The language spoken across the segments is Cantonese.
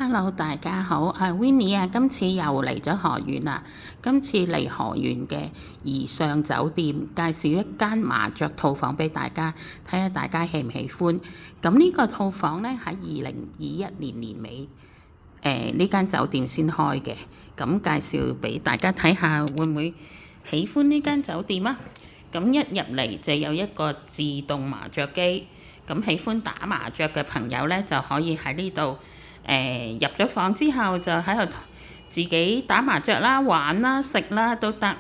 Hello，大家好，我係 Winnie 啊，今次又嚟咗河源啦。今次嚟河源嘅怡尚酒店，介紹一間麻雀套房俾大家，睇下大家喜唔喜歡。咁呢個套房呢，喺2021年年尾，呢間酒店先開嘅。咁介紹俾大家睇下，會唔會喜歡呢間酒店啊？咁一入嚟就有一個自動麻雀機，咁喜歡打麻雀嘅朋友呢，就可以喺呢度。入咗房之後就喺度自己打麻雀啦、玩啦、食啦都得。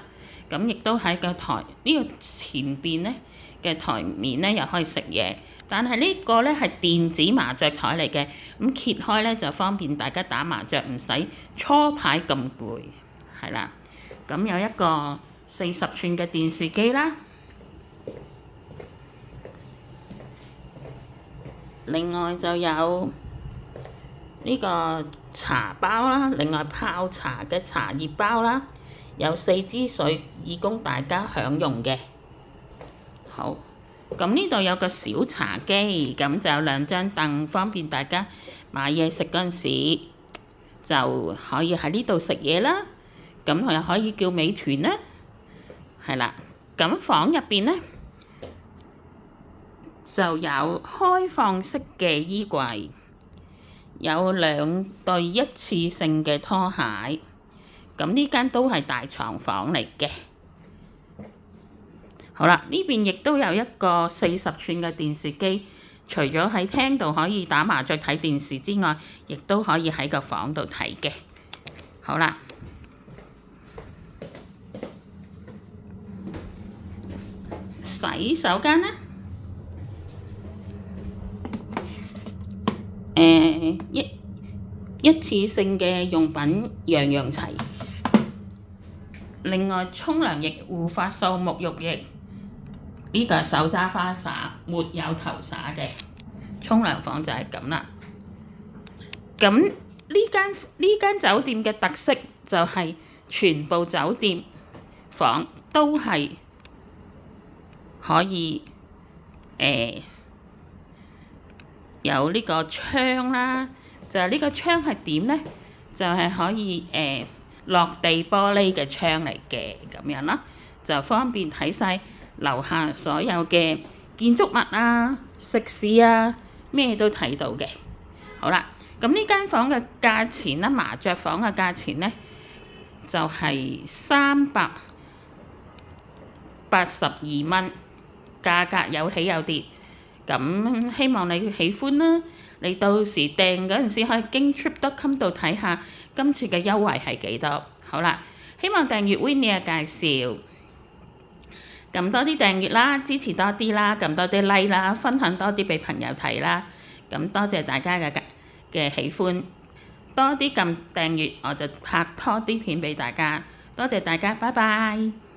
咁亦都喺個台呢個前邊呢嘅台面呢，又可以食嘢。但係呢個呢係電子麻雀台嚟嘅，咁揭開呢就方便大家打麻雀，唔使搓牌咁攰。係啦，咁有一個40寸嘅電視機啦。另外就有呢個茶包啦，另外泡茶嘅茶葉包啦，有4支水以供大家享用嘅。好，咁呢度有個小茶几，咁就有2張凳，方便大家買嘢食嗰陣時就可以喺呢度食嘢啦。咁又可以叫美團啦，係啦。咁房入邊呢，就有開放式嘅衣櫃。有2對一次性嘅拖鞋，咁呢間都係大床房嚟嘅。好啦，呢邊亦都有一個40寸嘅電視機，除咗喺廳度可以打麻雀睇電視之外，亦都可以喺個房度睇嘅。好啦，洗手間呢？一次性嘅用品樣樣齊。另外，沖涼液、護髮素、沐浴液，呢個係手揸花灑，沒有頭灑嘅。沖涼房就係咁啦。咁呢間酒店嘅特色就係全部酒店房都係可以有呢個窗啦，就係呢個窗係點呢？就係可以落地玻璃嘅窗嚟嘅咁樣啦，就方便睇晒樓下所有嘅建築物啊、食肆啊，咩都睇到嘅。好啦，咁呢間房嘅價錢啦，麻雀房嘅價錢呢，就係382蚊，價格有起有跌。咁希望你喜歡啦，你到時訂嗰陣時可以經 Trip.com 度睇下今次嘅優惠係幾多。好啦，希望訂閱 Winnie 嘅介紹，撳多啲訂閱啦，支持多啲啦，撳多啲 like 啦，分享多啲俾朋友睇啦。咁多謝大家嘅喜歡，多啲撳訂閱，我就拍多啲片俾大家。多謝大家，拜拜。